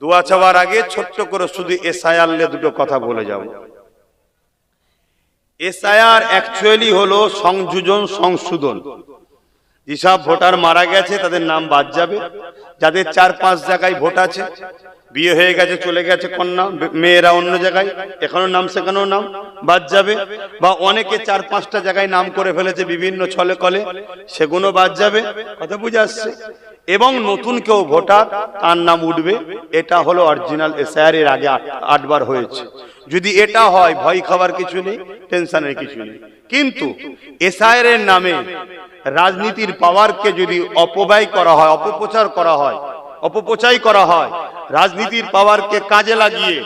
দোয়া চাওয়ার আগে ছোট্ট করে শুধু এসআইআর নিয়ে দুটো কথা বলে যাব। এসআইআর অ্যাকচুয়ালি হলো সংযোজন সংশোধন। যেসব ভোটার মারা গেছে তাদের নাম বাদ যাবে, যাদের 4-5 জায়গায় ভোট আছে, বিয়ে হয়ে গেছে চলে গেছে কন্যা মেয়েরা অন্য জায়গায়, এখনো নাম সেখানেও নাম বাদ যাবে, বা অনেকে 4-5টা জায়গায় নাম করে ফেলেছে বিভিন্ন ছলে কলে, সেগুলো বাদ যাবে। কথা বুঝে আসছে? এবং নতুন কেউ ভোটার তার নাম উঠবে। এটা হলো অরিজিনাল এসআইআর। এর আগে 8 বার হয়েছে। যদি এটা হয় ভয় খাবার কিছু নেই, টেনশনের কিছু নেই। কিন্তু এসআইআর এর নামে রাজনীতির পাওয়ারকে যদি অপব্যয় করা হয়, অপপ্রচার করা হয়, অপপ্রচার করা হয়, রাজনীতির পাওয়ারকে কাজে লাগিয়ে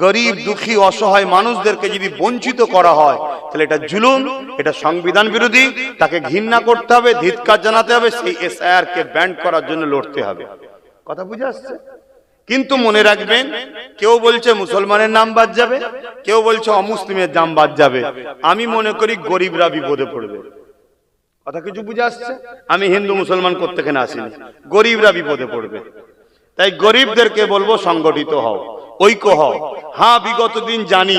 গরিব দুঃখী অসহায় মানুষদেরকে যদি বঞ্চিত করা হয়, তাহলে এটা জুলুম, এটা সংবিধান বিরোধী। তাকে ঘৃণা করতে হবে, ধিক্কার জানাতে হবে, সেই এসআইআর কে ব্যান্ড করার জন্য লড়তে হবে। কথা বুঝে আসছে? কিন্তু মনে রাখবেন, কেউ বলছে মুসলমানের নাম বাদ যাবে, কেউ বলছে অমুসলিমের নাম বাদ যাবে। আমি মনে করি গরিবরা বিপদে পড়বে। কথা কিছু বুঝে আসছে? আমি হিন্দু মুসলমান করতে এখানে আসিনি, গরিবরা বিপদে পড়বে। তাই গরিবদেরকে বলবো সংগঠিত হও, ঐক্য হও। হ্যাঁ, বিগত দিন জানি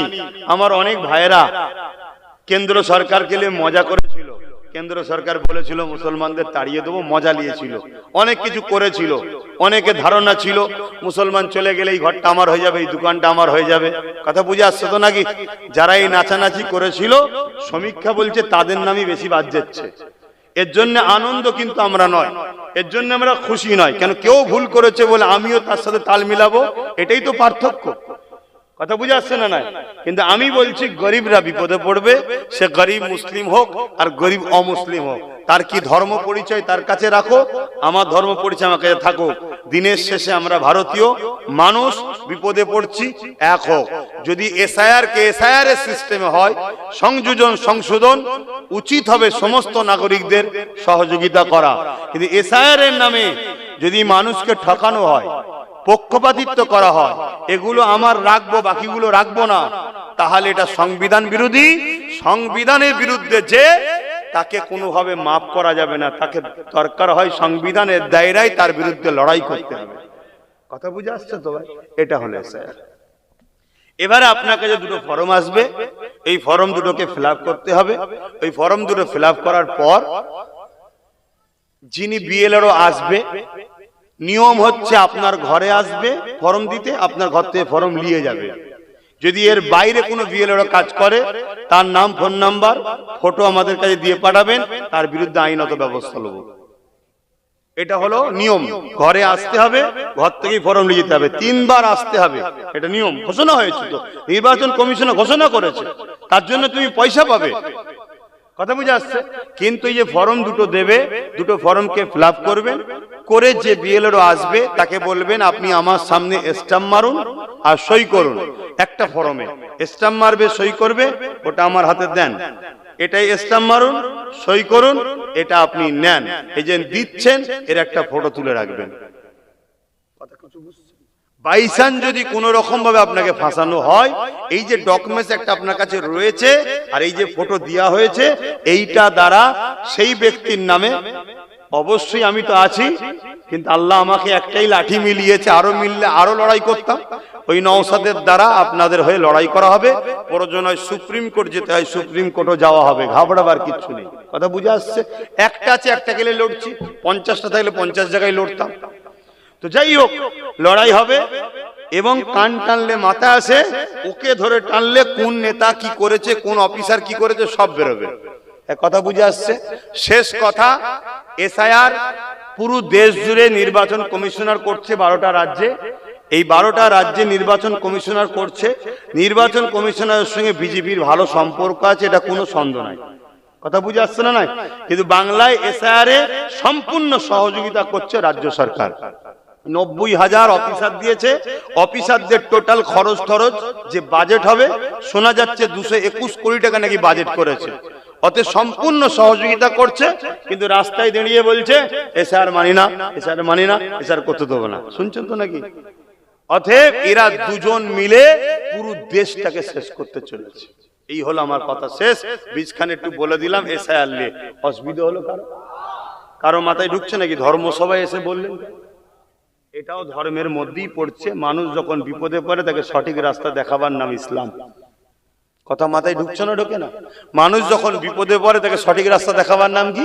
আমার অনেক ভাইয়েরা কেন্দ্র সরকারকে নিয়ে মজা করেছিল। কেন্দ্র সরকার বলেছিল মুসলমানদের তাড়িয়ে দেবো, মজা নিয়েছিল, অনেক কিছু করেছিল। অনেকে ধারণা ছিল মুসলমান চলে গেলে এই ঘরটা আমার হয়ে যাবে, এই দোকানটা আমার হয়ে যাবে। কথা বুঝে আসছে তো নাকি? যারা এই নাচানাচি করেছিল, সমীক্ষা বলছে তাদের নামই বেশি বাদ যাচ্ছে। এর জন্য আনন্দ কিন্তু আমরা নয়, এর জন্য আমরা খুশি নয়। কেন? কেউ ভুল করেছে বলে আমিও তার সাথে তাল মিলাবো, এটাই তো পার্থক্য। কথা বুঝে আসছে না? নাই। কিন্তু আমি বলছি গরিবরা বিপদে পড়বে, সে গরিব মুসলিম হোক আর গরিব অমুসলিম হোক। তার কি ধর্ম পরিচয় তার কাছে রাখো, আমার ধর্ম পরিচয় আমার কাছে থাকুক। দিনের শেষে আমরা ভারতীয় মানুষ, বিপদে পড়ছি, এক হোক। যদি এসআইআর কে এসআইআর এর সিস্টেমে হয়, সংযোজন সংশোধন উচিত হবে সমস্ত নাগরিকদের সহযোগিতা করা। কিন্তু এসআইআর এর নামে যদি মানুষকে ঠকানো হয়, পক্ষপাতিত্ব করা হয়, এগুলো আমার রাখবো বাকিগুলো রাখবো না, তাহলে এটা সংবিধান বিরোধী। সংবিধানের বিরুদ্ধে যে, তাকে কোনোভাবে মাফ করা যাবে না। তাকে দরকার হয় সংবিধানের দায়রায় তার বিরুদ্ধে লড়াই করতে হবে। কথা বুঝে আসছে তো ভাই? এটা হলো এসআইআর। এবারে আপনাকে যে দুটো ফর্ম আসবে, এই ফর্ম দুটোকে ফিল আপ করতে হবে। ওই ফর্ম দুটো ফিল আপ করার পর যিনি বিএলআরও আসবে, নিয়ম হচ্ছে আপনার ঘরে আসবে ফর্ম দিতে, আপনার ঘর থেকে ফর্ম নিয়ে যাবে। যদি এর বাইরে কোনো বিএলআরও কাজ করে, তার নাম, ফোন নাম্বার, ফটো আমাদের কাছে দিয়ে পাঠাবেন, তার বিরুদ্ধে আইনত ব্যবস্থা নেব। এটা হলো নিয়ম। ঘরে আসতে হবে, ঘর থেকেই ফর্ম নিয়ে যেতে হবে, 3 বার আসতে হবে। এটা নিয়ম ঘোষণা হয়েছে, তো নির্বাচন কমিশন ঘোষণা করেছে, তার জন্য তুমি পয়সা পাবে। কথা বুঝে আসছে? কিন্তু এই যে ফর্ম দুটো দেবে, দুটো ফর্মকে ফিল আপ করবেন, করে যে বিএলআরও আসবে তাকে বলবেন আপনি আমার সামনে স্ট্যাম্প মারুন আর সই করুন। একটা ফর্মে স্ট্যাম্প মারবে, সই করবে, ওটা আমার হাতে দেন। এটাই স্ট্যাম্প মারুন, সই করুন, এটা আপনি নেন। এই যে দিচ্ছেন, এর একটা ফটো তুলে রাখবেন। বাইচান্স যদি কোন রকম ভাবে আপনাকে ফাঁসানো হয়, এই যে ডকুমেন্টস একটা আপনার কাছে রয়েছে আর এই যে ফটো দেওয়া হয়েছে, এইটা দ্বারা সেই ব্যক্তির নামে, অবশ্যই আমি তো আছি, কিন্তু আল্লাহ আমাকে একটাই লাঠি মিলিয়েছে, আরো মিললে আরো লড়াই করতাম। ওই নওশাদের দ্বারা আপনাদের হয়ে লড়াই করা হবে। প্রয়োজন হয় সুপ্রিম কোর্ট যেতে হয়, সুপ্রিম কোর্টও যাওয়া হবে, ঘাবড়াবার কিচ্ছু নেই। কথা বুঝে আসছে? একটা আছে, একটা গেলে লড়ছি, 50টা থাকলে 50 জায়গায় লড়তাম। তো যাই হোক, লড়াই হবে। এবং কান টানলে মাথা আসে, ওকে ধরে টানলে কোন নেতা কি করেছে, কোন অফিসার কি করেছে, সব বেরোবে। কথা বুঝে আসছে? শেষ কথা, এসআইআর পুরো দেশ জুড়ে নির্বাচন কমিশনার করছে 12টা রাজ্যে। এই 12টা রাজ্যে নির্বাচন কমিশনার করছে। নির্বাচন কমিশনারের সঙ্গে বিজেপির ভালো সম্পর্ক আছে, এটা কোনো সন্দেহ নাই। কথা বুঝে আসছে না? নাই। কিন্তু বাংলায় এসআইআর এ সম্পূর্ণ সহযোগিতা করছে রাজ্য সরকার। 90,000 অফিসার দিয়েছে। অফিসারদের টোটাল খরচ টরচ যে বাজেট হবে, শোনা যাচ্ছে 221 কোটি টাকা নাকি বাজেট করেছে। অতএব সম্পূর্ণ সহযোগিতা করছে। কিন্তু রাস্তায় দাঁড়িয়ে বলছে এসআইআর মানি না, এসআইআর মানি না, এসআইআর করতে দেবো না। শুনছেন তো নাকি? অতএব এরা দুজন মিলে পুরো দেশটাকে শেষ করতে চলেছে। এই হলো আমার কথা শেষ। বীজখানে একটু বলে দিলাম এসআইআর নিয়ে। অসুবিধা হলো কারো? কারো মাথায় ঢুকছে নাকি? ধর্মসভায় এসে বললেন এটাও ধর্মের মধ্যেই পড়ছে। মানুষ যখন বিপদে পড়ে তাকে সঠিক রাস্তা দেখাবার নাম ইসলাম। কথা মাথায় ঢুকছে না ঢোকে না? মানুষ যখন বিপদে পড়ে তাকে সঠিক রাস্তা দেখাবার নাম কি?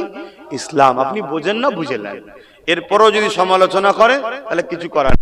ইসলাম। আপনি বোঝেন না, বুঝে নেন। এরপরও যদি সমালোচনা করে তাহলে কিছু করার